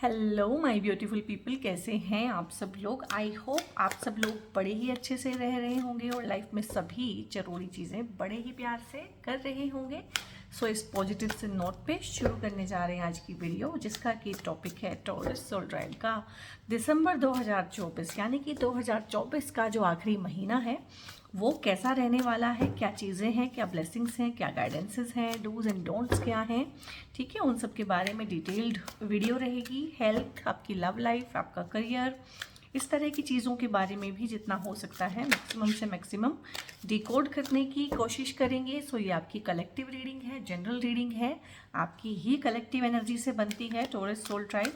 Hello my beautiful people, कैसे हैं आप सब लोग। आई होप आप सब लोग बड़े ही अच्छे से रह रहे होंगे और लाइफ में सभी जरूरी चीज़ें बड़े ही प्यार से कर रहे होंगे। सो इस पॉजिटिव से नोट पे शुरू करने जा रहे हैं आज की वीडियो, जिसका की टॉपिक है टॉरस सोल ट्रायल का दिसंबर 2024 यानी कि 2024 का जो आखिरी महीना है वो कैसा रहने वाला है, क्या चीज़ें हैं, क्या ब्लेसिंग्स हैं, क्या गाइडेंसेस हैं, डूज एंड डोंट्स क्या हैं। ठीक है, उन सब के बारे में डिटेल्ड वीडियो रहेगी। हेल्थ, आपकी लव लाइफ, आपका करियर, इस तरह की चीज़ों के बारे में भी जितना हो सकता है मैक्सिमम से मैक्सिमम डिकोड करने की कोशिश करेंगे। सो ये आपकी कलेक्टिव रीडिंग है, जनरल रीडिंग है, आपकी ही कलेक्टिव एनर्जी से बनती है टॉरस सोल ट्राइब।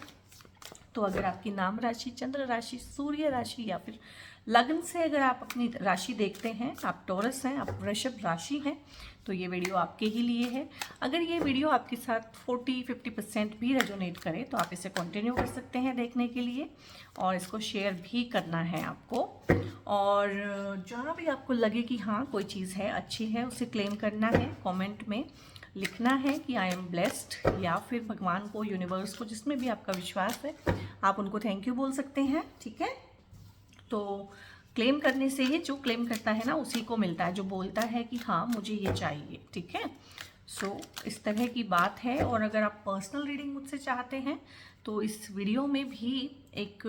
तो अगर आपकी नाम राशि, चंद्र राशि, सूर्य राशि या फिर लग्न से अगर आप अपनी राशि देखते हैं, आप टॉरस हैं, आप वृषभ राशि हैं, तो ये वीडियो आपके ही लिए है। अगर ये वीडियो आपके साथ 40-50% भी रेजोनेट करे तो आप इसे कंटिन्यू कर सकते हैं देखने के लिए, और इसको शेयर भी करना है आपको। और जहाँ भी आपको लगे कि हाँ कोई चीज़ है, अच्छी है, उसे क्लेम करना है। कमेंट में लिखना है कि आई एम ब्लेस्ड, या फिर भगवान को, यूनिवर्स को, जिसमें भी आपका विश्वास है आप उनको थैंक यू बोल सकते हैं। ठीक है, तो क्लेम करने से ही जो क्लेम करता है ना उसी को मिलता है, जो बोलता है कि हाँ मुझे ये चाहिए। ठीक है, सो इस तरह की बात है। और अगर आप पर्सनल रीडिंग मुझसे चाहते हैं तो इस वीडियो में भी एक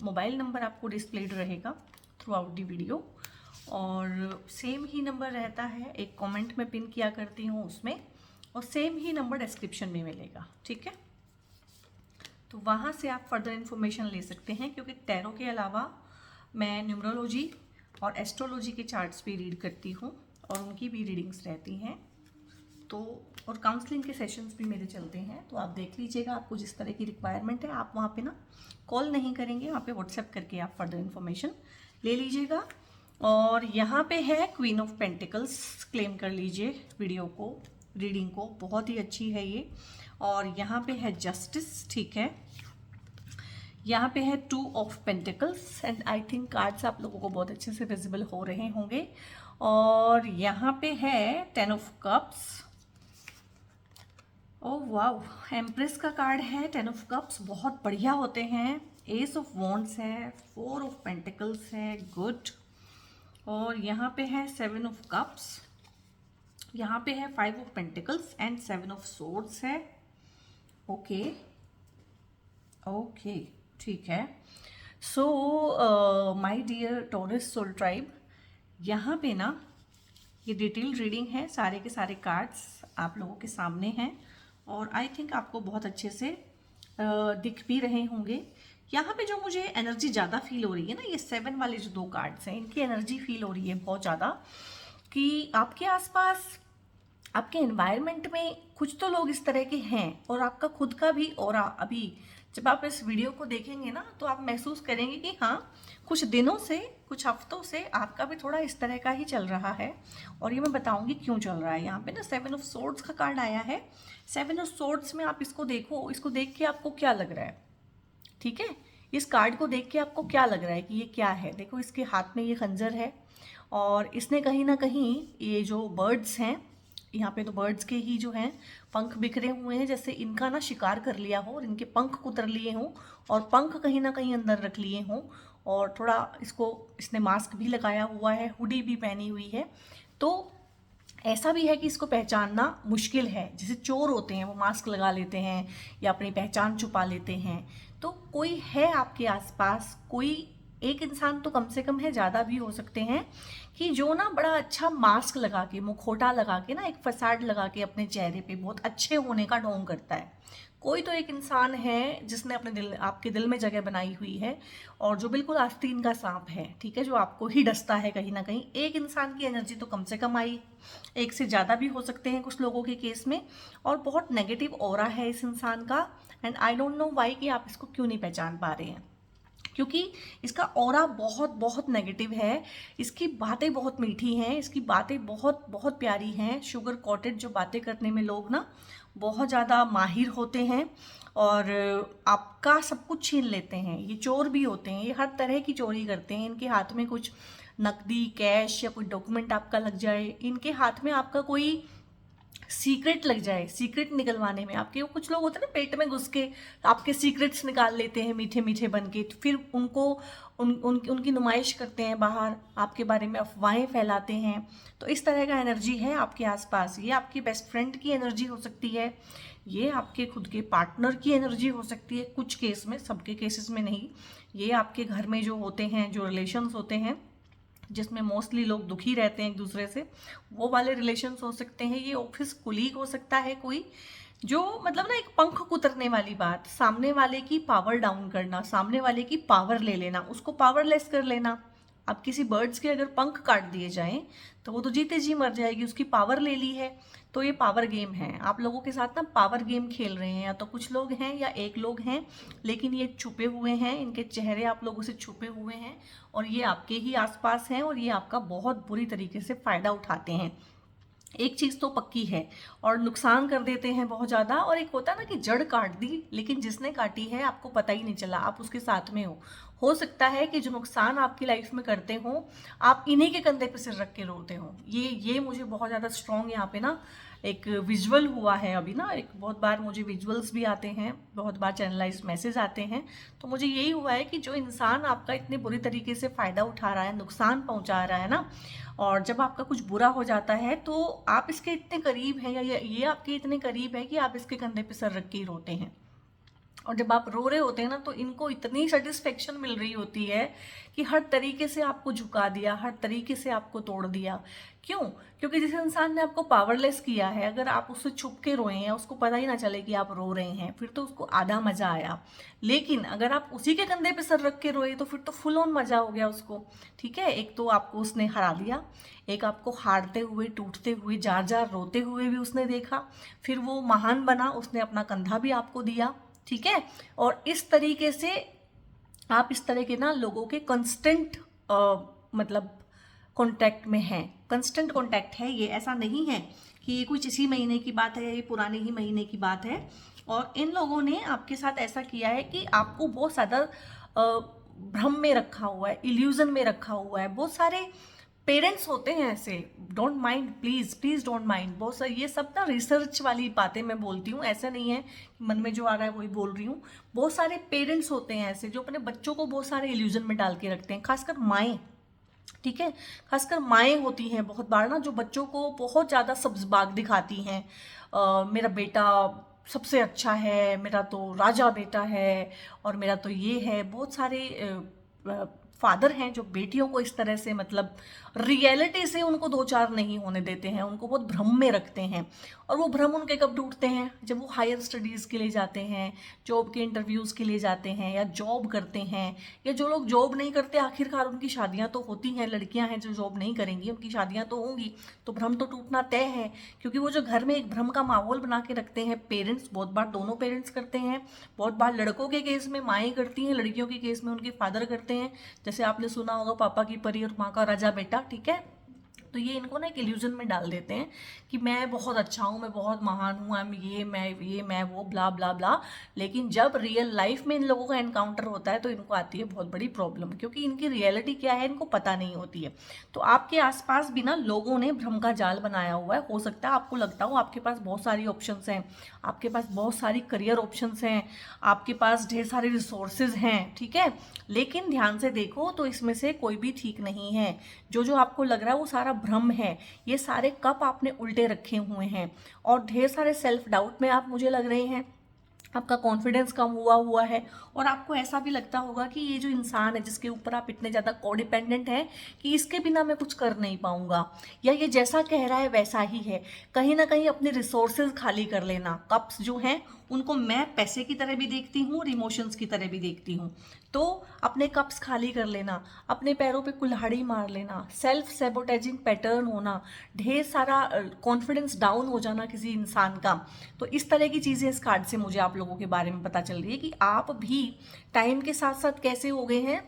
मोबाइल नंबर आपको डिस्प्लेड रहेगा थ्रू आउट दी वीडियो, और सेम ही नंबर रहता है, एक कमेंट में पिन किया करती हूँ उसमें, और सेम ही नंबर डिस्क्रिप्शन में मिलेगा। ठीक है, तो वहाँ से आप फर्दर इन्फॉर्मेशन ले सकते हैं, क्योंकि टैरो के अलावा मैं न्यूमरोलॉजी और एस्ट्रोलॉजी के चार्ट्स भी रीड करती हूँ और उनकी भी रीडिंग्स रहती हैं। तो और काउंसलिंग के सेशंस भी मेरे चलते हैं, तो आप देख लीजिएगा आपको जिस तरह की रिक्वायरमेंट है। आप वहाँ पे ना कॉल नहीं करेंगे, वहाँ पे व्हाट्सएप करके आप फर्दर इन्फॉर्मेशन ले लीजिएगा। और यहाँ पे है क्वीन ऑफ पेंटिकल्स, क्लेम कर लीजिए वीडियो को, रीडिंग को, बहुत ही अच्छी है ये। और यहाँ पे है जस्टिस, ठीक है, यहाँ पे है two of pentacles, and I think cards आप लोगों को बहुत अच्छे से विजिबल हो रहे होंगे। और यहाँ पे है 10 of cups, oh wow, empress का कार्ड है। 10 ऑफ कप्स बहुत बढ़िया होते हैं। एस ऑफ वॉन्ड्स है, 4 ऑफ पेंटिकल्स है, गुड। और यहाँ पे है 7 ऑफ कप्स, यहाँ पे है 5 of pentacles and 7 of swords है। ओके ओके, ठीक है। So my dear Taurus soul tribe, यहाँ पे ना ये डिटेल रीडिंग है, सारे के सारे कार्ड्स आप लोगों के सामने हैं और आई थिंक आपको बहुत अच्छे से दिख भी रहे होंगे। यहाँ पे जो मुझे एनर्जी ज़्यादा फील हो रही है ना, ये 7 वाले जो 2 कार्ड्स हैं, इनकी एनर्जी फील हो रही है बहुत ज़्यादा, कि आपके आसपास, आपके एनवायरनमेंट में कुछ तो लोग इस तरह के हैं, और आपका खुद का भी ऑरा, अभी जब आप इस वीडियो को देखेंगे ना तो आप महसूस करेंगे कि हाँ कुछ दिनों से, कुछ हफ्तों से आपका भी थोड़ा इस तरह का ही चल रहा है। और ये मैं बताऊंगी क्यों चल रहा है। यहाँ पे ना 7 ऑफ सोर्ड्स का कार्ड आया है। 7 ऑफ सोर्ड्स में आप इसको देखो, इसको देख के आपको क्या लग रहा है। ठीक है, इस कार्ड को देख के आपको क्या लग रहा है कि ये क्या है। देखो इसके हाथ में ये खंजर है, और इसने कहीं ना कहीं ये जो बर्ड्स हैं, यहाँ पे तो बर्ड्स के ही जो हैं पंख बिखरे हुए हैं, जैसे इनका ना शिकार कर लिया हो और इनके पंख कुतर लिए हों, और पंख कहीं ना कहीं अंदर रख लिए हों, और थोड़ा इसको, इसने मास्क भी लगाया हुआ है, हुडी भी पहनी हुई है। तो ऐसा भी है कि इसको पहचानना मुश्किल है। जैसे चोर होते हैं वो मास्क लगा लेते हैं या अपनी पहचान छुपा लेते हैं। तो कोई है आपके आसपास, कोई एक इंसान तो कम से कम है, ज़्यादा भी हो सकते हैं, कि जो ना बड़ा अच्छा मास्क लगा के, मुखौटा लगा के ना, एक फसाड लगा के अपने चेहरे पे बहुत अच्छे होने का ढोंग करता है। कोई तो एक इंसान है जिसने अपने दिल, आपके दिल में जगह बनाई हुई है, और जो बिल्कुल आस्तीन का सांप है, ठीक है, जो आपको ही डसता है कहीं ना कहीं। एक इंसान की एनर्जी तो कम से कम आई, एक से ज़्यादा भी हो सकते हैं कुछ लोगों के केस में, और बहुत नेगेटिव ऑरा है इस इंसान का। And I don't know why कि आप इसको क्यों नहीं पहचान पा रहे हैं, क्योंकि इसका ऑरा बहुत बहुत नेगेटिव है। इसकी बातें बहुत मीठी हैं, इसकी बातें बहुत बहुत प्यारी हैं, शुगर कोटेड जो बातें करने में लोग ना बहुत ज़्यादा माहिर होते हैं, और आपका सब कुछ छीन लेते हैं। ये चोर भी होते हैं, ये हर तरह की चोरी करते हैं। इनके हाथ में कुछ नकदी, कैश या कोई डॉक्यूमेंट आपका लग जाए, इनके हाथ में आपका कोई सीक्रेट लग जाए, सीक्रेट निकलवाने में आपके, वो कुछ लोग होते हैं ना पेट में घुस के आपके सीक्रेट्स निकाल लेते हैं मीठे मीठे बन के, फिर उनको उनकी नुमाइश करते हैं बाहर, आपके बारे में अफवाहें फैलाते हैं। तो इस तरह का एनर्जी है आपके आसपास। ये आपकी बेस्ट फ्रेंड की एनर्जी हो सकती है, ये आपके खुद के पार्टनर की एनर्जी हो सकती है कुछ केस में, सबके केसेस में नहीं। ये आपके घर में जो होते हैं, जो रिलेशंस होते हैं जिसमें मोस्टली लोग दुखी रहते हैं एक दूसरे से, वो वाले रिलेशंस हो सकते हैं। ये ऑफिस कुलीग हो सकता है कोई, जो मतलब ना एक पंख कुतरने वाली बात, सामने वाले की पावर डाउन करना, सामने वाले की पावर ले लेना, उसको पावरलेस कर लेना। अब किसी बर्ड्स के अगर पंख काट दिए जाएं तो वो तो जीते जी मर जाएगी, उसकी पावर ले ली है। तो ये पावर गेम है, आप लोगों के साथ ना पावर गेम खेल रहे हैं, या तो कुछ लोग हैं या एक लोग हैं, लेकिन ये छुपे हुए हैं, इनके चेहरे आप लोगों से छुपे हुए हैं और ये आपके ही आसपास हैं और ये आपका बहुत बुरी तरीके से फ़ायदा उठाते हैं। एक चीज़ तो पक्की है, और नुकसान कर देते हैं बहुत ज़्यादा। और एक होता है ना कि जड़ काट दी, लेकिन जिसने काटी है आपको पता ही नहीं चला, आप उसके साथ में हो सकता है कि जो नुकसान आपकी लाइफ में करते हो, आप इन्हीं के कंधे पे सिर रख के रोते हो। ये मुझे बहुत ज़्यादा स्ट्रॉन्ग यहाँ पे ना एक विजुअल हुआ है अभी ना, एक बहुत बार मुझे विजुअल्स भी आते हैं, बहुत बार चैनलाइज मैसेज आते हैं। तो मुझे यही हुआ है कि जो इंसान आपका इतने बुरी तरीके से फ़ायदा उठा रहा है, नुकसान पहुँचा रहा है ना, और जब आपका कुछ बुरा हो जाता है तो आप इसके इतने करीब हैं, या ये आपके इतने करीब है कि आप इसके कंधे पे सर रख के ही रोते हैं। और जब आप रो रहे होते हैं ना, तो इनको इतनी सेटिस्फेक्शन मिल रही होती है कि हर तरीके से आपको झुका दिया, हर तरीके से आपको तोड़ दिया। क्यों? क्योंकि जिस इंसान ने आपको पावरलेस किया है, अगर आप उससे छुप के रोए हैं, उसको पता ही ना चले कि आप रो रहे हैं, फिर तो उसको आधा मज़ा आया। लेकिन अगर आप उसी के कंधे पे सर रख के रोए तो फिर तो फुल ऑन मज़ा हो गया उसको। ठीक है, एक तो आपको उसने हरा दिया, एक आपको हारते हुए, टूटते हुए, जार जार रोते हुए भी उसने देखा, फिर वो महान बना, उसने अपना कंधा भी आपको दिया। ठीक है, और इस तरीके से आप इस तरह के ना लोगों के कंस्टेंट मतलब कांटेक्ट में हैं, कंस्टेंट कांटेक्ट है ये, ऐसा नहीं है कि ये कुछ इसी महीने की बात है, ये पुराने ही महीने की बात है। और इन लोगों ने आपके साथ ऐसा किया है कि आपको बहुत ज़्यादा भ्रम में रखा हुआ है, इल्यूजन में रखा हुआ है। बहुत सारे पेरेंट्स होते हैं ऐसे, don't mind, please please don't mind. बहुत सारी ये सब ना रिसर्च वाली बातें मैं बोलती हूँ, ऐसा नहीं है कि मन में जो आ रहा है वही बोल रही हूँ। बहुत सारे पेरेंट्स होते हैं ऐसे जो अपने बच्चों को बहुत सारे इल्यूजन में डाल के रखते हैं, खासकर माएँ। ठीक है, खासकर माएँ होती हैं बहुत बार ना, जो बच्चों को बहुत ज़्यादा सब्ज़बाग दिखाती हैं। मेरा बेटा सबसे अच्छा है, मेरा तो राजा बेटा है, और मेरा तो ये है। बहुत सारे फादर हैं जो बेटियों को इस तरह से मतलब रियलिटी से उनको दो चार नहीं होने देते हैं, उनको बहुत भ्रम में रखते हैं। और वो भ्रम उनके कब टूटते हैं? जब वो हायर स्टडीज़ के लिए जाते हैं, जॉब के इंटरव्यूज़ के लिए जाते हैं, या जॉब करते हैं, या जो लोग जॉब नहीं करते आखिरकार उनकी शादियां तो होती हैं, लड़कियां हैं जो जॉब नहीं करेंगी उनकी शादियां तो होंगी, तो भ्रम तो टूटना तय है। क्योंकि वो जो घर में एक भ्रम का माहौल बना के रखते हैं पेरेंट्स, बहुत बार दोनों पेरेंट्स करते हैं, बहुत बार लड़कों के केस में माएँ करती हैं, लड़कियों के केस में उनके फादर करते हैं। जैसे आपने सुना होगा पापा की परी और माँ का राजा बेटा। ठीक है, तो ये इनको ना एक इल्यूजन में डाल देते हैं कि मैं बहुत अच्छा हूँ, मैं बहुत महान हूँ, मैं वो ब्ला ब्ला ब्ला। लेकिन जब रियल लाइफ में इन लोगों का एनकाउंटर होता है तो इनको आती है बहुत बड़ी प्रॉब्लम, क्योंकि इनकी रियलिटी क्या है इनको पता नहीं होती है। तो आपके आसपास भी ना लोगों ने भ्रम का जाल बनाया हुआ है। हो सकता है आपको लगता हो आपके पास बहुत सारी ऑप्शंस हैं, आपके पास बहुत सारी करियर ऑप्शंस हैं, आपके पास ढेर सारे रिसोर्सेज हैं। ठीक है, लेकिन ध्यान से देखो तो इसमें से कोई भी ठीक नहीं है। जो आपको लग रहा है वो सारा भ्रम है, ये सारे कप आपने उल्टे रखे हुए हैं, और ढेर सारे सेल्फ डाउट में आप मुझे लग रहे हैं, आपका कॉन्फिडेंस कम हुआ है। और आपको ऐसा भी लगता होगा कि ये जो इंसान है जिसके ऊपर आप इतने ज़्यादा कोडिपेंडेंट हैं कि इसके बिना मैं कुछ कर नहीं पाऊंगा, या ये जैसा कह रहा है वैसा ही है। कहीं ना कहीं अपने रिसोर्सेज खाली कर लेना। कप्स जो हैं उनको मैं पैसे की तरह भी देखती हूँ और इमोशंस की तरह भी देखती हूँ। तो अपने कप्स खाली कर लेना, अपने पैरों पे कुल्हाड़ी मार लेना, सेल्फ सेबोटेजिंग पैटर्न होना, ढेर सारा कॉन्फिडेंस डाउन हो जाना किसी इंसान का। तो इस तरह की चीज़ें इस कार्ड से मुझे आप लोगों के बारे में पता चल रही है कि आप भी टाइम के साथ साथ कैसे हो गए हैं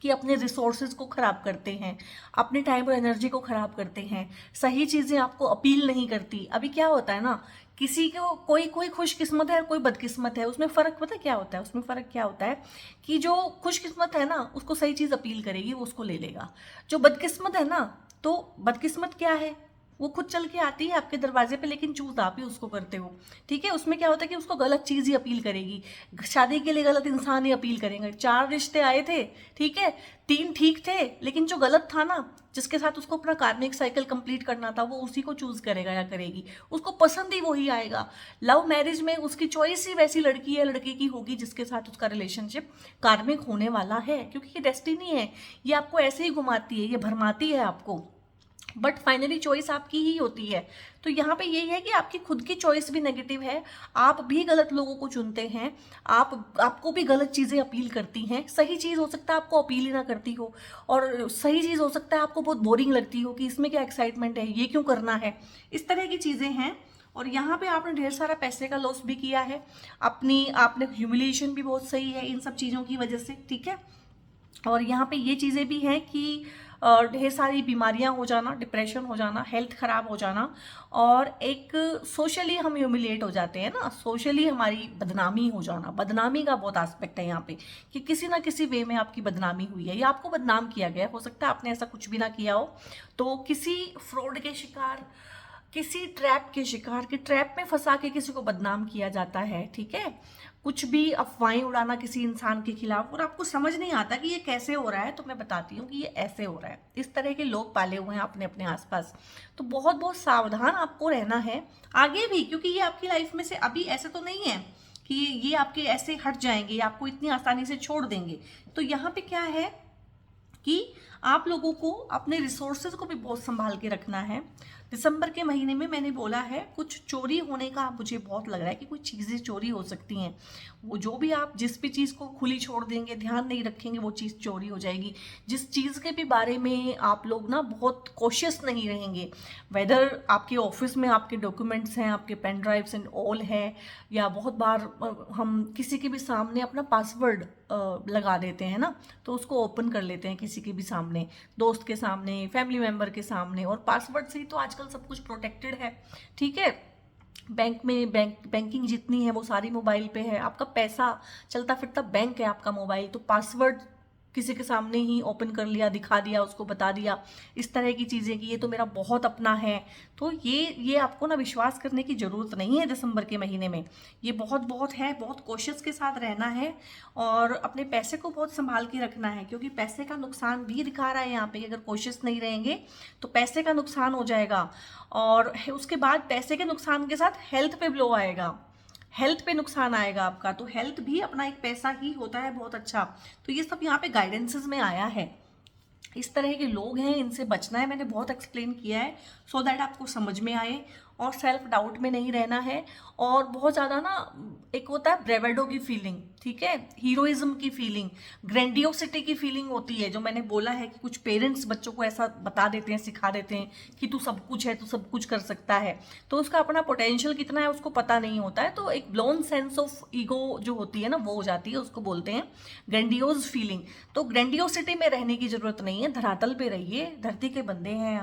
कि अपने रिसोर्सेज को ख़राब करते हैं, अपने टाइम और एनर्जी को ख़राब करते हैं, सही चीज़ें आपको अपील नहीं करती। अभी क्या होता है ना, किसी को कोई खुशकिस्मत है और कोई बदकिस्मत है, उसमें फ़र्क पता क्या होता है? उसमें फ़र्क क्या होता है कि जो खुशकिस्मत है ना उसको सही चीज़ अपील करेगी, वो उसको ले लेगा। जो बदकिस्मत है ना, तो बदकिस्मत क्या है? वो खुद चल के आती है आपके दरवाजे पे, लेकिन चूज आप ही उसको करते हो। ठीक है, उसमें क्या होता है कि उसको गलत चीज ही अपील करेगी, शादी के लिए गलत इंसान ही अपील करेंगे। 4 रिश्ते आए थे, ठीक है, 3 ठीक थे, लेकिन जो गलत था ना, जिसके साथ उसको अपना कार्मिक साइकिल कंप्लीट करना था, वो उसी को चूज करेगा या करेगी, उसको पसंद ही वही आएगा। लव मैरिज में उसकी चॉइस ही वैसी लड़की या लड़के की होगी जिसके साथ उसका रिलेशनशिप कार्मिक होने वाला है, क्योंकि ये डेस्टिनी है, ये आपको ऐसे ही घुमाती है, ये भरमाती है आपको, बट फाइनली चॉइस आपकी ही होती है। तो यहाँ पे यही है कि आपकी खुद की चॉइस भी नेगेटिव है, आप भी गलत लोगों को चुनते हैं, आपको भी गलत चीज़ें अपील करती हैं। सही चीज़ हो सकता है आपको अपील ही ना करती हो, और सही चीज़ हो सकता है आपको बहुत बोरिंग लगती हो कि इसमें क्या एक्साइटमेंट है, ये क्यों करना है, इस तरह की चीज़ें हैं। और यहाँ पे आपने ढेर सारा पैसे का लॉस भी किया है, आपने ह्यूमिलिएशन भी बहुत सही है इन सब चीज़ों की वजह से, ठीक है। और यहाँ पे ये चीज़ें भी हैं कि ढेर सारी बीमारियां हो जाना, डिप्रेशन हो जाना, हेल्थ खराब हो जाना, और एक सोशली हम ह्यूमिलिएट हो जाते हैं ना, सोशली हमारी बदनामी हो जाना। बदनामी का बहुत एस्पेक्ट है यहाँ पे कि किसी ना किसी वे में आपकी बदनामी हुई है या आपको बदनाम किया गया, हो सकता है आपने ऐसा कुछ भी ना किया हो, तो किसी फ्रॉड के शिकार, किसी ट्रैप के शिकार, के ट्रैप में फंसा के किसी को बदनाम किया जाता है, ठीक है। कुछ भी अफवाहें उड़ाना किसी इंसान के खिलाफ, और आपको समझ नहीं आता कि ये कैसे हो रहा है, तो मैं बताती हूँ कि ये ऐसे हो रहा है। इस तरह के लोग पाले हुए हैं अपने अपने आसपास, तो बहुत बहुत सावधान आपको रहना है आगे भी, क्योंकि ये आपकी लाइफ में से अभी ऐसे तो नहीं है कि ये आपके ऐसे हट जाएंगे या आपको इतनी आसानी से छोड़ देंगे। तो यहाँ पे क्या है कि आप लोगों को अपने रिसोर्सेज को भी बहुत संभाल के रखना है। दिसंबर के महीने में मैंने बोला है कुछ चोरी होने का मुझे बहुत लग रहा है कि कुछ चीज़ें चोरी हो सकती हैं। वो जो भी आप जिस भी चीज़ को खुली छोड़ देंगे, ध्यान नहीं रखेंगे, वो चीज़ चोरी हो जाएगी। जिस चीज़ के भी बारे में आप लोग ना बहुत कॉशियस नहीं रहेंगे, वेदर आपके ऑफिस में आपके डॉक्यूमेंट्स हैं, आपके पेन ड्राइव्स एंड ऑल है, या बहुत बार हम किसी के भी सामने अपना पासवर्ड लगा देते हैं ना, तो उसको ओपन कर लेते हैं किसी के भी सामने, दोस्त के सामने, फैमिली मेम्बर के सामने, और पासवर्ड से ही तो आजकल सब कुछ प्रोटेक्टेड है, ठीक है। बैंक में बैंकिंग जितनी है वो सारी मोबाइल पे है, आपका पैसा चलता फिरता बैंक है आपका मोबाइल, तो पासवर्ड किसी के सामने ही ओपन कर लिया, दिखा दिया, उसको बता दिया, इस तरह की चीज़ें कि ये तो मेरा बहुत अपना है। तो ये आपको ना विश्वास करने की ज़रूरत नहीं है दिसंबर के महीने में, ये बहुत है, बहुत कोशिश के साथ रहना है, और अपने पैसे को बहुत संभाल के रखना है, क्योंकि पैसे का नुकसान भी दिखा रहा है यहाँ पे। अगर कोशिश नहीं रहेंगे तो पैसे का नुकसान हो जाएगा, और उसके बाद पैसे के नुकसान के साथ हेल्थ पे ब्लो आएगा, हेल्थ पे नुकसान आएगा आपका। तो हेल्थ भी अपना एक पैसा ही होता है बहुत अच्छा। तो ये सब यहाँ पे गाइडेंसेस में आया है। इस तरह के लोग हैं, इनसे बचना है, मैंने बहुत एक्सप्लेन किया है सो दैट आपको समझ में आए, और सेल्फ डाउट में नहीं रहना है। और बहुत ज़्यादा ना, एक होता है ब्रेवेडो की फीलिंग, ठीक है, हीरोइज्म की फीलिंग, ग्रैंडियोसिटी की फीलिंग होती है, जो मैंने बोला है कि कुछ पेरेंट्स बच्चों को ऐसा बता देते हैं, सिखा देते हैं कि तू सब कुछ है, तू सब कुछ कर सकता है, तो उसका अपना पोटेंशियल कितना है उसको पता नहीं होता है, तो एक ब्लोन सेंस ऑफ ईगो जो होती है ना, वो हो जाती है, उसको बोलते हैं ग्रैंडियोज फीलिंग। तो ग्रैंडियोसिटी में रहने की जरूरत नहीं है, धरातल पे रहिए, धरती के बंदे हैं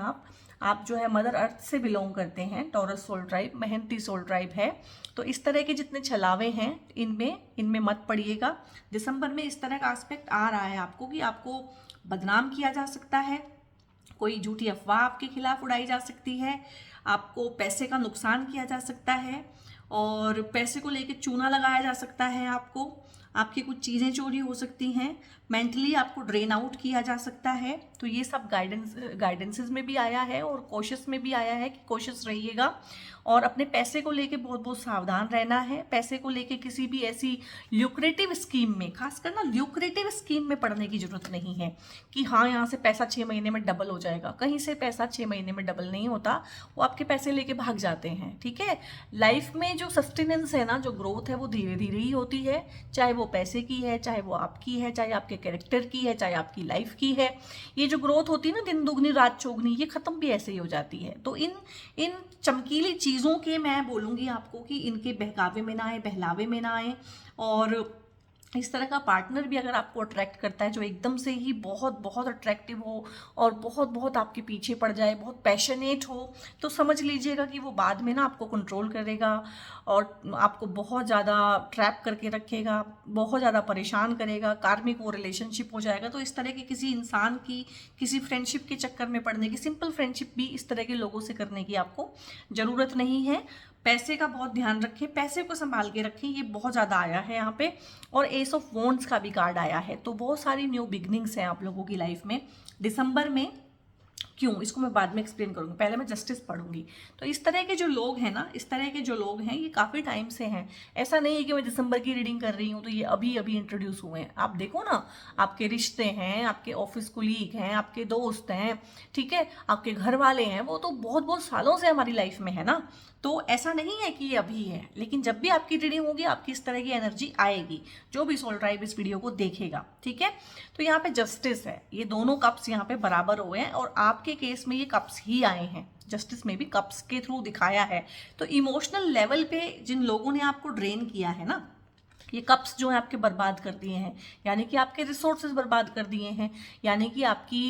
आप जो है मदर अर्थ से बिलोंग करते हैं, टॉरस सोल ट्राइब, मेहनती सोल ट्राइब है। तो इस तरह के जितने छलावे हैं इनमें मत पड़िएगा। दिसंबर में इस तरह का एस्पेक्ट आ रहा है आपको कि आपको बदनाम किया जा सकता है, कोई झूठी अफवाह आपके खिलाफ उड़ाई जा सकती है, आपको पैसे का नुकसान किया जा सकता है, और पैसे को लेके चूना लगाया जा सकता है, आपकी कुछ चीज़ें चोरी हो सकती हैं, मेंटली आपको ड्रेन आउट किया जा सकता है। तो ये सब गाइडेंसेस में भी आया है, और कोशिश में भी आया है कि कोशिश रहिएगा, और अपने पैसे को लेके बहुत बहुत सावधान रहना है। पैसे को लेके किसी भी ऐसी ल्यूक्रेटिव स्कीम में, खासकर ना ल्यूक्रेटिव स्कीम में पड़ने की जरूरत नहीं है कि हाँ यहाँ से पैसा 6 महीने में डबल हो जाएगा। कहीं से पैसा 6 महीने में डबल नहीं होता, वो आपके पैसे लेके भाग जाते हैं, ठीक है। लाइफ में जो सस्टेनेंस है ना, जो ग्रोथ है, वो धीरे धीरे ही होती है, चाहे वो पैसे की है, चाहे वो आपकी है, चाहे आपके कैरेक्टर की है, चाहे आपकी लाइफ की है। ये जो ग्रोथ होती है ना, दिन दुगनी रात चौगनी, ये खत्म भी ऐसे ही हो जाती है। तो इन चमकीली चीज़ों के मैं बोलूँगी आपको कि इनके बहकावे में ना आए, बहलावे में ना आए, और इस तरह का पार्टनर भी अगर आपको अट्रैक्ट करता है जो एकदम से ही बहुत बहुत अट्रैक्टिव हो और बहुत बहुत आपके पीछे पड़ जाए, बहुत पैशनेट हो, तो समझ लीजिएगा कि वो बाद में ना आपको कंट्रोल करेगा और आपको बहुत ज़्यादा ट्रैप करके रखेगा, बहुत ज़्यादा परेशान करेगा, कार्मिक वो रिलेशनशिप हो जाएगा। तो इस तरह के किसी इंसान की किसी फ्रेंडशिप के चक्कर में पड़ने की, सिंपल फ्रेंडशिप भी इस तरह के लोगों से करने की आपको ज़रूरत नहीं है। पैसे का बहुत ध्यान रखें, पैसे को संभाल के रखें, ये बहुत ज़्यादा आया है यहाँ पे। और एस ऑफ वॉन्ड्स का भी कार्ड आया है, तो बहुत सारी न्यू बिगनिंग्स हैं आप लोगों की लाइफ में दिसंबर में। क्यों, इसको मैं बाद में एक्सप्लेन करूँगी, पहले मैं जस्टिस पढ़ूंगी। तो इस तरह के जो लोग हैं ना, इस तरह के जो लोग हैं ये काफ़ी टाइम से हैं। ऐसा नहीं है कि मैं दिसंबर की रीडिंग कर रही हूँ तो ये अभी अभी इंट्रोड्यूस हुए हैं। आप देखो ना, आपके रिश्ते हैं, आपके ऑफिस कोलीग हैं, आपके दोस्त हैं, ठीक है, आपके घर वाले हैं, वो तो बहुत बहुत सालों से हमारी लाइफ में है ना। तो ऐसा नहीं है कि ये अभी है, लेकिन जब भी आपकी रीडिंग होगी आपकी इस तरह की एनर्जी आएगी, जो भी सोल ट्राइब इस वीडियो को देखेगा, ठीक है। तो यहाँ पे जस्टिस है, ये दोनों कप्स यहाँ पे बराबर हुए हैं और आपके केस में ये कप्स ही आए हैं, जस्टिस में भी कप्स के थ्रू दिखाया है। तो इमोशनल लेवल पे जिन लोगों ने आपको ड्रेन किया है ना, ये कप्स जो है आपके बर्बाद कर दिए हैं, यानी कि आपके रिसोर्सेज बर्बाद कर दिए हैं, यानी कि आपकी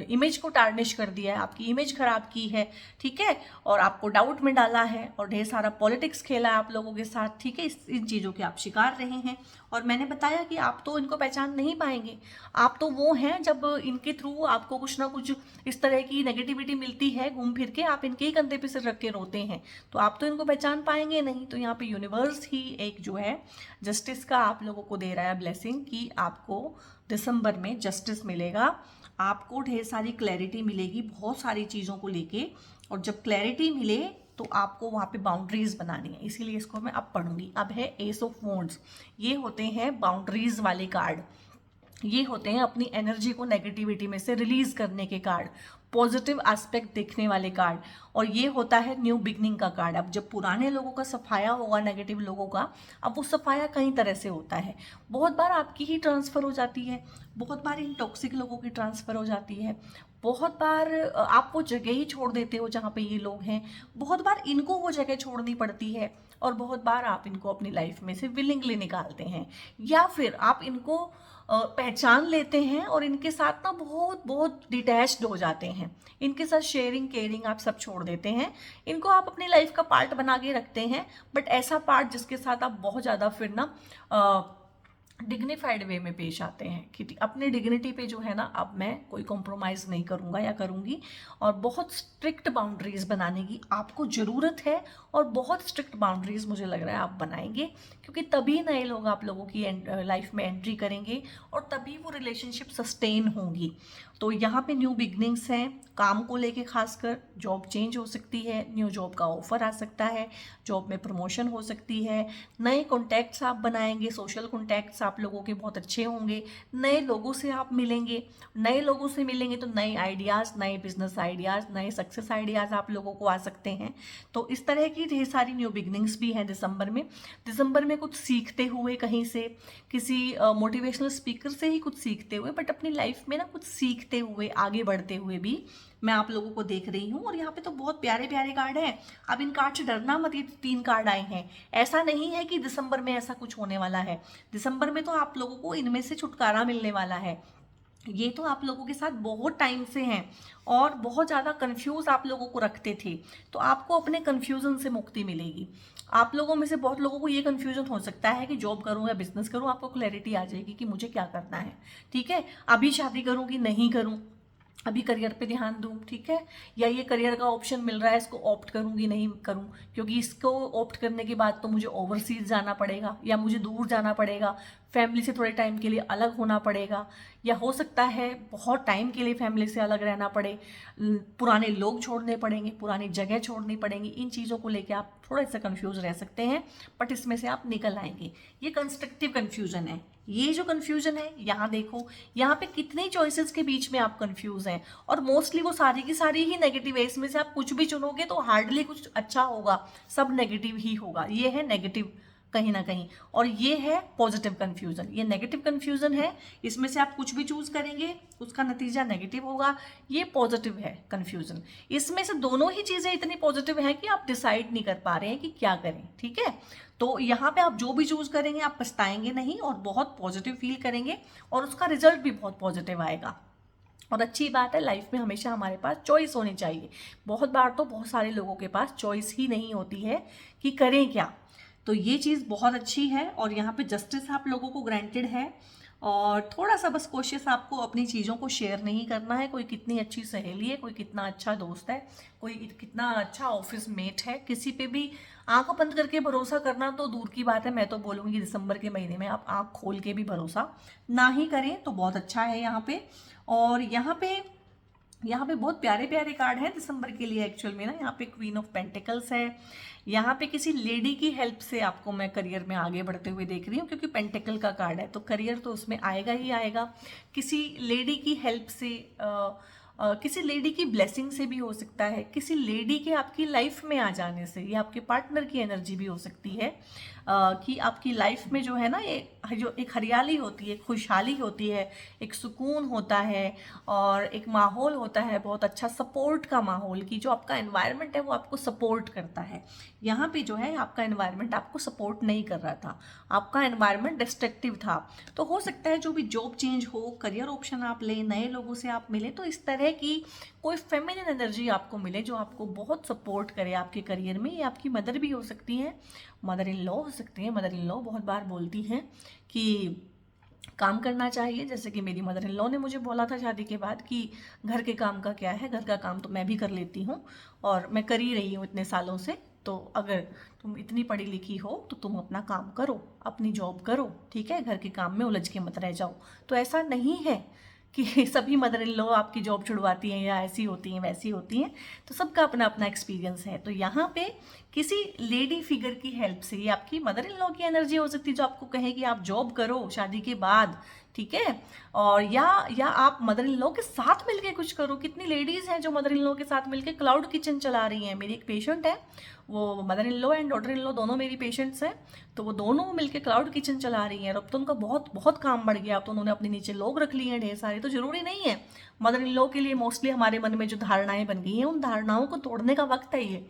इमेज को टार्निश कर दिया है, आपकी इमेज खराब की है, ठीक है, और आपको डाउट में डाला है और ढेर सारा पॉलिटिक्स खेला है आप लोगों के साथ, ठीक है। इन चीज़ों के आप शिकार रहे हैं और मैंने बताया कि आप तो इनको पहचान नहीं पाएंगे। आप तो वो हैं जब इनके थ्रू आपको कुछ ना कुछ इस तरह की नेगेटिविटी मिलती है, घूम फिर के आप इनके ही कंधे पे सिर रख के रोते हैं, तो आप तो इनको पहचान पाएंगे नहीं। तो यहाँ पे यूनिवर्स ही एक जो है जस्टिस का आप लोगों को दे रहा है ब्लेसिंग कि आपको दिसंबर में जस्टिस मिलेगा, आपको ढेर सारी क्लैरिटी मिलेगी बहुत सारी चीज़ों को लेके। और जब क्लैरिटी मिले तो आपको वहाँ पे बाउंड्रीज बनानी है, इसीलिए इसको मैं अब पढ़ूंगी। अब है एस ऑफ वॉन्ड्स, ये होते हैं बाउंड्रीज वाले कार्ड, ये होते हैं अपनी एनर्जी को नेगेटिविटी में से रिलीज करने के कार्ड, पॉजिटिव एस्पेक्ट देखने वाले कार्ड। और ये होता है न्यू बिगनिंग का कार्ड। अब जब पुराने लोगों का सफाया होगा, नेगेटिव लोगों का, अब वो सफाया कई तरह से होता है। बहुत बार आपकी ही ट्रांसफ़र हो जाती है, बहुत बार इन टॉक्सिक लोगों की ट्रांसफ़र हो जाती है, बहुत बार आप वो जगह ही छोड़ देते हो जहाँ पे ये लोग हैं, बहुत बार इनको वो जगह छोड़नी पड़ती है, और बहुत बार आप इनको अपनी लाइफ में से विलिंगली निकालते हैं, या फिर आप इनको पहचान लेते हैं और इनके साथ ना बहुत बहुत डिटैच्ड हो जाते हैं, इनके साथ शेयरिंग केयरिंग आप सब छोड़ देते हैं, इनको आप अपनी लाइफ का पार्ट बना के रखते हैं, बट ऐसा पार्ट जिसके साथ आप बहुत ज़्यादा फिर ना डिग्निफाइड वे में पेश आते हैं कि अपने डिग्निटी पे जो है ना, अब मैं कोई कॉम्प्रोमाइज़ नहीं करूँगा या करूँगी। और बहुत स्ट्रिक्ट बाउंड्रीज बनाने की आपको ज़रूरत है, और बहुत स्ट्रिक्ट बाउंड्रीज मुझे लग रहा है आप बनाएंगे, क्योंकि तभी नए लोग आप लोगों की लाइफ में एंट्री करेंगे और तभी वो रिलेशनशिप सस्टेन होंगी। तो यहाँ पे न्यू बिगनिंग्स हैं, काम को लेके खासकर जॉब चेंज हो सकती है, न्यू जॉब का ऑफर आ सकता है, जॉब में प्रमोशन हो सकती है, नए कॉन्टैक्ट्स आप बनाएंगे, सोशल कॉन्टैक्ट्स आप लोगों के बहुत अच्छे होंगे, नए लोगों से आप मिलेंगे, नए लोगों से मिलेंगे तो नए आइडियाज़, नए बिजनेस आइडियाज़, नए सक्सेस आइडियाज़ आप लोगों को आ सकते हैं। तो इस तरह की ढेर सारी न्यू बिगनिंग्स भी हैं दिसंबर में। दिसंबर में कुछ सीखते हुए, कहीं से किसी मोटिवेशनल स्पीकर से ही कुछ सीखते हुए, बट अपनी लाइफ में ना कुछ सीखते हुए, आगे बढ़ते हुए भी मैं आप लोगों को देख रही हूँ। और यहाँ पे तो बहुत प्यारे प्यारे कार्ड हैं। अब इन कार्ड से डरना मत, ये 3 कार्ड आए हैं, ऐसा नहीं है कि दिसंबर में ऐसा कुछ होने वाला है। दिसंबर में तो आप लोगों को इनमें से छुटकारा मिलने वाला है। ये तो आप लोगों के साथ बहुत टाइम से हैं और बहुत ज़्यादा कंफ्यूज आप लोगों को रखते थे, तो आपको अपने कंफ्यूजन से मुक्ति मिलेगी। आप लोगों में से बहुत लोगों को ये कंफ्यूजन हो सकता है कि जॉब करूँ या बिजनेस करूँ, आपको क्लैरिटी आ जाएगी कि मुझे क्या करना है, ठीक है। अभी शादी करूँ कि नहीं करूँ, अभी करियर पे ध्यान दूँ, ठीक है, या ये करियर का ऑप्शन मिल रहा है इसको ऑप्ट करूँगी नहीं करूँ, क्योंकि इसको ऑप्ट करने के बाद तो मुझे ओवरसीज जाना पड़ेगा या मुझे दूर जाना पड़ेगा, फैमिली से थोड़े टाइम के लिए अलग होना पड़ेगा, या हो सकता है बहुत टाइम के लिए फैमिली से अलग रहना पड़े, पुराने लोग छोड़ने पड़ेंगे, पुरानी जगह छोड़नी पड़ेंगी। इन चीज़ों को लेकर आप थोड़े से कंफ्यूज रह सकते हैं, बट इसमें से आप निकल आएंगे। ये कंस्ट्रक्टिव कन्फ्यूजन है। ये जो कन्फ्यूजन है, यहाँ देखो, यहाँ पे कितने चॉइसेस के बीच में आप कंफ्यूज हैं, और मोस्टली वो सारी की सारी ही नेगेटिव है। इसमें से आप कुछ भी चुनोगे तो हार्डली कुछ अच्छा होगा, सब नेगेटिव ही होगा। ये है नेगेटिव कहीं ना कहीं। और ये है पॉजिटिव कंफ्यूजन, ये नेगेटिव कंफ्यूजन है। इसमें से आप कुछ भी चूज करेंगे उसका नतीजा नेगेटिव होगा। ये पॉजिटिव है कंफ्यूजन। इसमें से दोनों ही चीजें इतनी पॉजिटिव हैं कि आप डिसाइड नहीं कर पा रहे हैं कि क्या करें, ठीक है। तो यहाँ पे आप जो भी चूज करेंगे आप पछताएंगे नहीं और बहुत पॉजिटिव फील करेंगे और उसका रिजल्ट भी बहुत पॉजिटिव आएगा। और अच्छी बात है, लाइफ में हमेशा हमारे पास चॉइस होनी चाहिए। बहुत बार तो बहुत सारे लोगों के पास चॉइस ही नहीं होती है कि करें क्या। तो ये चीज़ बहुत अच्छी है और यहाँ पे जस्टिस आप लोगों को ग्रांटेड है। और थोड़ा सा बस कोशिश आपको अपनी चीज़ों को शेयर नहीं करना है। कोई कितनी अच्छी सहेली है, कोई कितना अच्छा दोस्त है, कोई कितना अच्छा ऑफिस मेट है, किसी पे भी आंख बंद करके भरोसा करना तो दूर की बात है। मैं तो बोलूँगी दिसंबर के महीने में आप आंख खोल के भी भरोसा ना ही करें तो बहुत अच्छा है यहाँ पे। और यहाँ पे बहुत प्यारे प्यारे कार्ड हैं दिसंबर के लिए एक्चुअल में ना। यहाँ पे क्वीन ऑफ पेंटिकल्स है। यहाँ पे किसी लेडी की हेल्प से आपको मैं करियर में आगे बढ़ते हुए देख रही हूँ, क्योंकि पेंटिकल का कार्ड है तो करियर तो उसमें आएगा ही आएगा। किसी लेडी की हेल्प से, किसी लेडी की ब्लेसिंग से भी हो सकता है, किसी लेडी के आपकी लाइफ में आ जाने से, ये आपके पार्टनर की एनर्जी भी हो सकती है। कि आपकी लाइफ में जो है ना, ये जो एक हरियाली होती है, खुशहाली होती है, एक सुकून होता है और एक माहौल होता है बहुत अच्छा सपोर्ट का माहौल, कि जो आपका एनवायरनमेंट है वो आपको सपोर्ट करता है। यहाँ पे जो है आपका एनवायरनमेंट आपको सपोर्ट नहीं कर रहा था, आपका एनवायरनमेंट डिस्ट्रक्टिव था। तो हो सकता है जो भी जॉब चेंज हो, करियर ऑप्शन आप लें, नए लोगों से आप मिलें, तो इस तरह की कोई फेमिनिन एनर्जी आपको मिले जो आपको बहुत सपोर्ट करे आपके करियर में। ये आपकी मदर भी हो सकती है, मदर इन लॉ हो सकती है। मदर इन लॉ बहुत बार बोलती हैं कि काम करना चाहिए। जैसे कि मेरी मदर इन लॉ ने मुझे बोला था शादी के बाद कि घर के काम का क्या है, घर का काम तो मैं भी कर लेती हूँ और मैं कर ही रही हूँ इतने सालों से। तो अगर तुम इतनी पढ़ी लिखी हो तो तुम अपना काम करो, अपनी जॉब करो, ठीक है, घर के काम में उलझ के मत रह जाओ। तो ऐसा नहीं है कि सभी मदर इन लॉ आपकी जॉब छुड़वाती हैं या ऐसी होती हैं वैसी होती हैं। तो सबका अपना अपना एक्सपीरियंस है। तो यहाँ पे किसी लेडी फिगर की हेल्प से, ये आपकी मदर इन लॉ की एनर्जी हो सकती है जो आपको कहे कि आप जॉब करो शादी के बाद, ठीक है। और या आप मदर इन लॉ के साथ मिलके कुछ करो। कितनी लेडीज हैं जो मदर इन लॉ के साथ मिलके क्लाउड किचन चला रही हैं। मेरी एक पेशेंट है, वो mother in law and daughter in law दोनों मेरी पेशेंट्स हैं। तो वो दोनों मिलके क्लाउड किचन चला रही हैं और अब तो उनका बहुत बहुत काम बढ़ गया। अब तो उन्होंने अपने नीचे लोग रख लिए हैं ढेर सारे। तो जरूरी नहीं है मदर इन लॉ के लिए, मोस्टली हमारे मन में जो धारणाएं बन गई हैं उन धारणाओं को तोड़ने का वक्त है ये,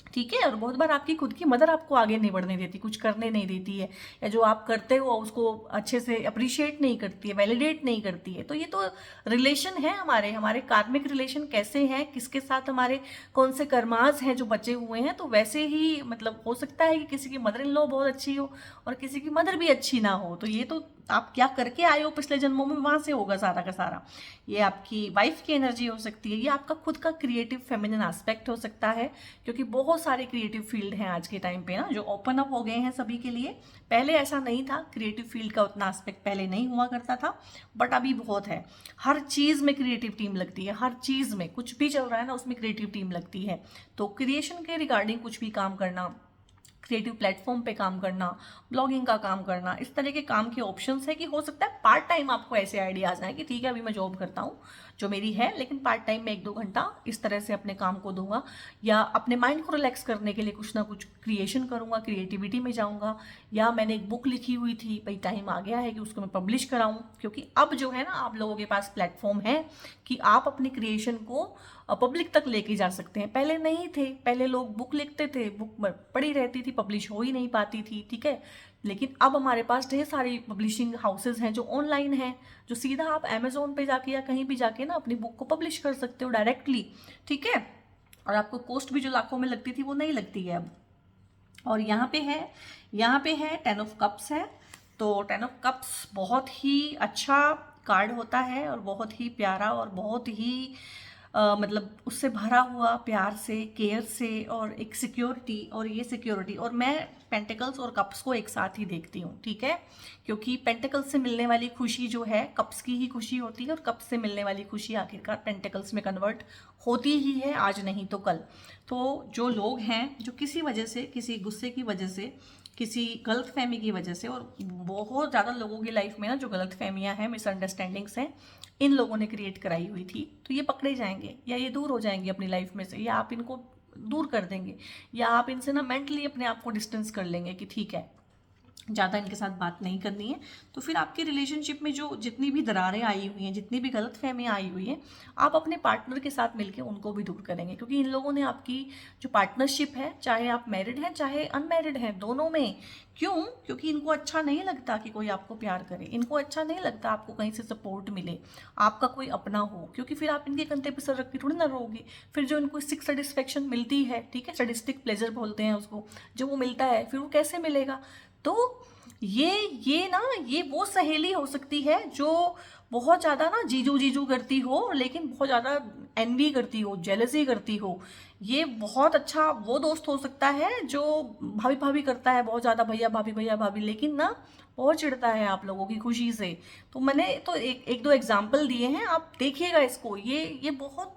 ठीक है। और बहुत बार आपकी खुद की मदर आपको आगे नहीं बढ़ने देती, कुछ करने नहीं देती है, या जो आप करते हो उसको अच्छे से अप्रिशिएट नहीं करती है, वैलिडेट नहीं करती है। तो ये तो रिलेशन है हमारे हमारे कार्मिक रिलेशन कैसे हैं, किसके साथ हमारे कौन से कर्मास हैं जो बचे हुए हैं। तो वैसे ही मतलब हो सकता है कि किसी की मदर इन लॉ बहुत अच्छी हो और किसी की मदर भी अच्छी ना हो। तो ये तो आप क्या करके आए हो पिछले जन्मों में, वहां से होगा सारा का सारा। ये आपकी वाइफ की एनर्जी हो सकती है, ये आपका खुद का क्रिएटिव फेमिनिन एस्पेक्ट हो सकता है, क्योंकि बहुत सारे क्रिएटिव फील्ड हैं आज के टाइम पे ना जो ओपन अप हो गए हैं सभी के लिए। पहले ऐसा नहीं था, क्रिएटिव फील्ड का उतना एस्पेक्ट पहले नहीं हुआ करता था, बट अभी बहुत है। हर चीज़ में क्रिएटिव टीम लगती है, हर चीज़ में कुछ भी चल रहा है ना उसमें क्रिएटिव टीम लगती है। तो क्रिएशन के रिगार्डिंग कुछ भी काम करना, क्रिएटिव प्लेटफॉर्म पे काम करना, ब्लॉगिंग का काम करना, इस तरह के काम के ऑप्शंस है। कि हो सकता है पार्ट टाइम आपको ऐसे आइडियाज आए कि ठीक है अभी मैं जॉब करता हूँ जो मेरी है, लेकिन पार्ट टाइम में 1-2 घंटा इस तरह से अपने काम को दूंगा, या अपने माइंड को रिलैक्स करने के लिए कुछ ना कुछ क्रिएशन करूंगा, क्रिएटिविटी में जाऊंगा। या मैंने एक बुक लिखी हुई थी, भाई टाइम आ गया है कि उसको मैं पब्लिश कराऊं, क्योंकि अब जो है ना आप लोगों के पास प्लेटफॉर्म है कि आप अपनी क्रिएशन को पब्लिक तक लेके जा सकते हैं। पहले नहीं थे, पहले लोग बुक लिखते थे, बुक पड़ी रहती थी, पब्लिश हो ही नहीं पाती थी, ठीक है। लेकिन अब हमारे पास ढेर सारी पब्लिशिंग हाउसेज हैं जो ऑनलाइन हैं, जो सीधा आप अमेजोन पे जाके या कहीं भी जाके ना अपनी बुक को पब्लिश कर सकते हो डायरेक्टली, ठीक है। और आपको कॉस्ट भी जो लाखों में लगती थी वो नहीं लगती है अब। और यहाँ पे है 10 ऑफ कप्स है। तो 10 ऑफ कप्स बहुत ही अच्छा कार्ड होता है और बहुत ही प्यारा और बहुत ही मतलब उससे भरा हुआ प्यार से, केयर से और एक सिक्योरिटी। और ये सिक्योरिटी, और मैं पेंटिकल्स और कप्स को एक साथ ही देखती हूँ, ठीक है, क्योंकि पेंटिकल्स से मिलने वाली खुशी जो है कप्स की ही खुशी होती है और कप्स से मिलने वाली खुशी आखिरकार पेंटिकल्स में कन्वर्ट होती ही है, आज नहीं तो कल। तो जो लोग हैं जो किसी वजह से, किसी गुस्से की वजह से, किसी गलत फहमी की वजह से, और बहुत ज़्यादा लोगों की लाइफ में ना जो गलत फहमियाँ हैं, मिसअंडरस्टैंडिंग्स हैं, इन लोगों ने क्रिएट कराई हुई थी, तो ये पकड़े जाएंगे या ये दूर हो जाएंगे अपनी लाइफ में से, या आप इनको दूर कर देंगे, या आप इनसे ना मेंटली अपने आप को डिस्टेंस कर लेंगे कि ठीक है ज़्यादा इनके साथ बात नहीं करनी है। तो फिर आपके रिलेशनशिप में जो जितनी भी दरारें आई हुई हैं, जितनी भी गलतफहमियाँ आई हुई हैं, आप अपने पार्टनर के साथ मिलके उनको भी दूर करेंगे, क्योंकि इन लोगों ने आपकी जो पार्टनरशिप है, चाहे आप मैरिड हैं चाहे अनमैरिड हैं, दोनों में, क्यों? क्योंकि इनको अच्छा नहीं लगता कि कोई आपको प्यार करे, इनको अच्छा नहीं लगता आपको कहीं से सपोर्ट मिले, आपका कोई अपना हो, क्योंकि फिर आप इनके कंधे पे सर रख के थोड़ी ना रहोगे। फिर जो इनको सिक्स सेटिस्फेक्शन मिलती है, ठीक है, सैडिस्टिक प्लेजर बोलते हैं उसको, जो वो मिलता है, फिर वो कैसे मिलेगा? तो ये वो सहेली हो सकती है जो बहुत ज़्यादा ना जीजू जीजू करती हो, लेकिन बहुत ज़्यादा एनवी करती हो, जेलसी करती हो। ये बहुत अच्छा वो दोस्त हो सकता है जो भाभी भाभी करता है बहुत ज़्यादा, भैया भाभी, लेकिन ना बहुत चिढ़ता है आप लोगों की खुशी से। तो मैंने तो एक दो एग्जाम्पल दिए हैं, आप देखिएगा इसको। ये बहुत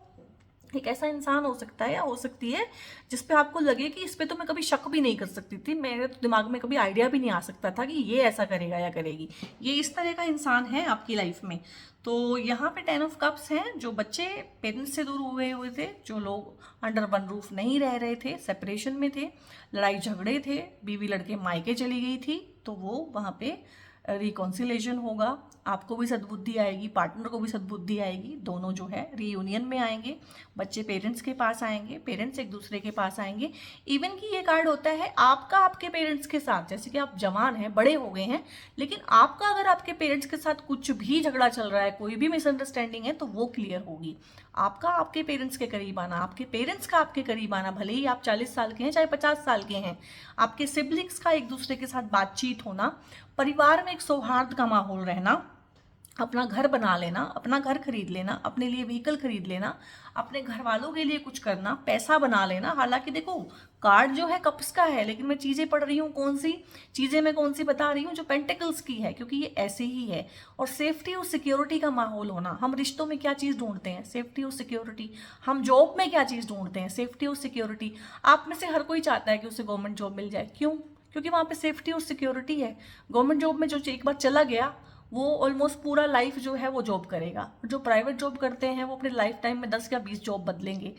एक ऐसा इंसान हो सकता है या हो सकती है जिस पे आपको लगे कि इस पे तो मैं कभी शक भी नहीं कर सकती थी, मेरे तो दिमाग में कभी आइडिया भी नहीं आ सकता था कि ये ऐसा करेगा या करेगी। ये इस तरह का इंसान है आपकी लाइफ में। तो यहाँ पे 10 ऑफ कप्स हैं, जो बच्चे पेरेंट्स से दूर हुए थे, जो लोग अंडर वन रूफ नहीं रह रहे थे, सेपरेशन में थे, लड़ाई झगड़े थे, बीवी लड़के मायके चली गई थी, तो वो वहाँ पे रिकॉन्सिलेशन होगा। आपको भी सद्बुद्धि आएगी, पार्टनर को भी सद्बुद्धि आएगी, दोनों जो है रीयूनियन में आएंगे, बच्चे पेरेंट्स के पास आएंगे, पेरेंट्स एक दूसरे के पास आएंगे। इवन कि ये कार्ड होता है आपका आपके पेरेंट्स के साथ, जैसे कि आप जवान हैं, बड़े हो गए हैं, लेकिन आपका अगर आपके पेरेंट्स के साथ कुछ भी झगड़ा चल रहा है, कोई भी मिसअंडरस्टैंडिंग है, तो वो क्लियर होगी। आपका आपके पेरेंट्स के करीब आना, आपके पेरेंट्स का आपके करीब आना, भले ही आप 40 साल के हैं चाहे 50 साल के हैं, आपके सिबलिंग्स का एक दूसरे के साथ बातचीत होना, परिवार में एक सौहार्द का माहौल रहना, अपना घर बना लेना, अपना घर खरीद लेना, अपने लिए व्हीकल खरीद लेना, अपने घर वालों के लिए कुछ करना, पैसा बना लेना। हालांकि देखो कार्ड जो है कप्स का है, लेकिन मैं चीज़ें पढ़ रही हूँ, कौन सी चीज़ें मैं कौन सी बता रही हूँ, जो पेंटिकल्स की है, क्योंकि ये ऐसे ही है। और सेफ्टी और सिक्योरिटी का माहौल होना, हम रिश्तों में क्या चीज़ ढूंढते हैं? सेफ्टी और सिक्योरिटी। हम जॉब में क्या चीज़ ढूंढते हैं? सेफ्टी और सिक्योरिटी। आप में से हर कोई चाहता है कि उसे गवर्नमेंट जॉब मिल जाए, क्यों? क्योंकि वहाँ पे सेफ्टी और सिक्योरिटी है। गवर्नमेंट जॉब में जो एक बार चला गया, वो ऑलमोस्ट पूरा लाइफ जो है वो जॉब करेगा। जो प्राइवेट जॉब करते हैं वो अपने लाइफ टाइम में 10 या 20 जॉब बदलेंगे,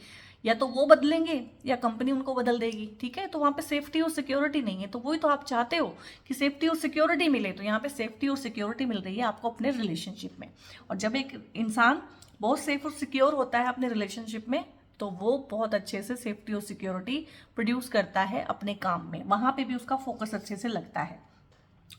या तो वो बदलेंगे या कंपनी उनको बदल देगी, ठीक है। तो वहाँ पे सेफ्टी और सिक्योरिटी नहीं है। तो वही तो आप चाहते हो कि सेफ्टी और सिक्योरिटी मिले, तो यहाँ पे सेफ्टी और सिक्योरिटी मिल रही है आपको अपने रिलेशनशिप में। और जब एक इंसान बहुत सेफ और सिक्योर होता है अपने रिलेशनशिप में, तो वो बहुत अच्छे से सेफ्टी और सिक्योरिटी प्रोड्यूस करता है अपने काम में, वहाँ पे भी उसका फोकस अच्छे से लगता है।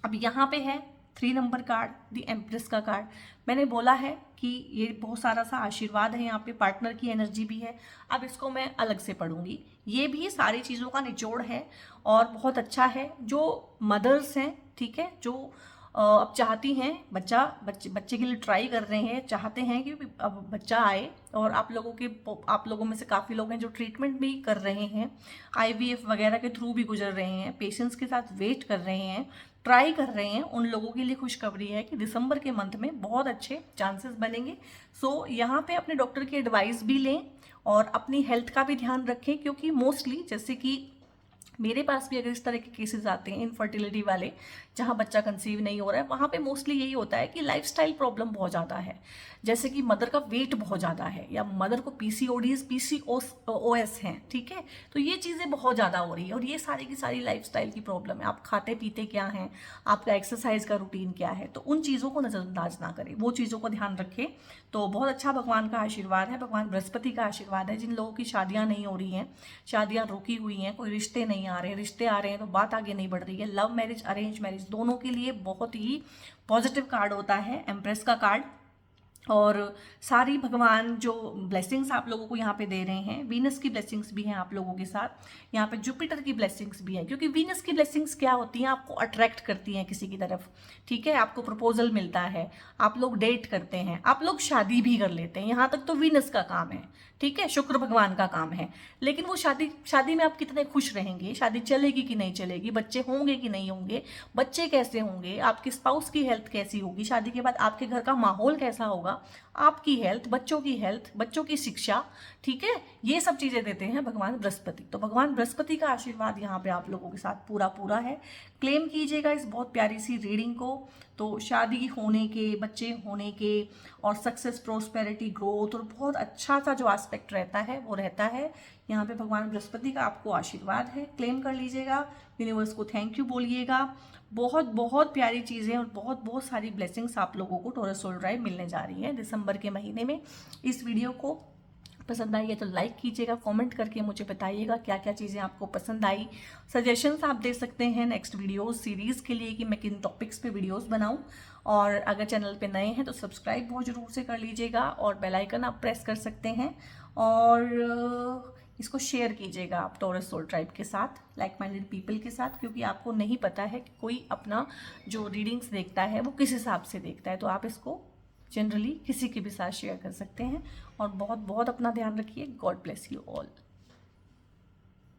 अब यहाँ पे है 3 नंबर कार्ड, द एम्प्रेस का कार्ड। मैंने बोला है कि ये बहुत सारा सा आशीर्वाद है, यहाँ पे पार्टनर की एनर्जी भी है। अब इसको मैं अलग से पढ़ूंगी, ये भी सारी चीज़ों का निचोड़ है और बहुत अच्छा है। जो मदर्स हैं, ठीक है, जो अब चाहती हैं बच्चे के लिए ट्राई कर रहे हैं, चाहते हैं कि अब बच्चा आए, और आप लोगों में से काफ़ी लोग हैं जो ट्रीटमेंट भी कर रहे हैं, IVF वगैरह के थ्रू भी गुजर रहे हैं, पेशेंस के साथ वेट कर रहे हैं, ट्राई कर रहे हैं, उन लोगों के लिए खुशखबरी है कि दिसंबर के मंथ में बहुत अच्छे चांसेस बनेंगे। सो यहाँ पे अपने डॉक्टर की एडवाइस भी लें और अपनी हेल्थ का भी ध्यान रखें, क्योंकि मोस्टली जैसे कि मेरे पास भी अगर इस तरह के केसेस आते हैं इनफर्टिलिटी वाले, जहाँ बच्चा कंसीव नहीं हो रहा है, वहाँ पे मोस्टली यही होता है कि लाइफस्टाइल प्रॉब्लम बहुत ज़्यादा है। जैसे कि मदर का वेट बहुत ज़्यादा है, या मदर को PCODs PCOS हैं, ठीक है। तो ये चीज़ें बहुत ज़्यादा हो रही है, और ये सारी की सारी लाइफस्टाइल की प्रॉब्लम है। आप खाते पीते क्या हैं, आपका एक्सरसाइज का रूटीन क्या है, तो उन चीज़ों को नज़रअंदाज ना करें, वो चीज़ों को ध्यान रखें। तो बहुत अच्छा भगवान का आशीर्वाद है, भगवान बृहस्पति का आशीर्वाद है। जिन लोगों की शादियाँ नहीं हो रही हैं, शादियाँ रुकी हुई हैं, कोई रिश्ते नहीं आ रहे, रिश्ते आ रहे हैं तो बात आगे नहीं बढ़ रही है, लव मैरिज अरेंज मैरिज दोनों के लिए बहुत ही पॉजिटिव कार्ड होता है एम्प्रेस का कार्ड। और सारी भगवान जो ब्लेसिंग्स आप लोगों को यहाँ पे दे रहे हैं, वीनस की ब्लेसिंग्स भी हैं आप लोगों के साथ, यहाँ पे जुपिटर की ब्लेसिंग्स भी हैं। क्योंकि वीनस की ब्लेसिंग्स क्या होती हैं, आपको अट्रैक्ट करती हैं किसी की तरफ, ठीक है, आपको प्रपोजल मिलता है, आप लोग डेट करते हैं, आप लोग शादी भी कर लेते हैं, यहाँ तक तो वीनस का काम है, ठीक है, शुक्र भगवान का काम है। लेकिन वो शादी में आप कितने खुश रहेंगे, शादी चलेगी कि नहीं चलेगी, बच्चे होंगे कि नहीं होंगे, बच्चे कैसे होंगे, आपकी स्पाउस की हेल्थ कैसी होगी, शादी के बाद आपके घर का माहौल कैसा होगा, आपकी हेल्थ, बच्चों की शिक्षा, ठीक है, ये सब चीज़ें देते हैं भगवान बृहस्पति। तो भगवान बृहस्पति का आशीर्वाद यहाँ पे आप लोगों के साथ पूरा है। क्लेम कीजिएगा इस बहुत प्यारी सी रीडिंग को। तो शादी होने के, बच्चे होने के, और सक्सेस, प्रोस्पेरिटी, ग्रोथ, और बहुत अच्छा सा जो एस्पेक्ट रहता है वो रहता है यहाँ पे भगवान बृहस्पति का आपको आशीर्वाद है, क्लेम कर लीजिएगा, यूनिवर्स को थैंक यू बोलिएगा। बहुत बहुत प्यारी चीज़ें और बहुत बहुत सारी ब्लेसिंग्स आप लोगों को टॉरस सोल ड्राइव मिलने जा रही है दिसंबर के महीने में। इस वीडियो को पसंद आई है तो लाइक कीजिएगा, कमेंट करके मुझे बताइएगा क्या क्या चीज़ें आपको पसंद आई। सजेशंस आप दे सकते हैं नेक्स्ट वीडियोस सीरीज़ के लिए कि मैं किन टॉपिक्स पे वीडियोस बनाऊं। और अगर चैनल पे नए हैं तो सब्सक्राइब बहुत ज़रूर से कर लीजिएगा और बेल आइकन आप प्रेस कर सकते हैं। और इसको शेयर कीजिएगा आप टॉरस सोल ट्राइब के साथ, लाइक माइंडेड पीपल के साथ, क्योंकि आपको नहीं पता है कि कोई अपना जो रीडिंग्स देखता है वो किस हिसाब से देखता है। तो आप इसको जनरली किसी के भी साथ शेयर कर सकते हैं। और बहुत बहुत अपना ध्यान रखिए। God bless you all.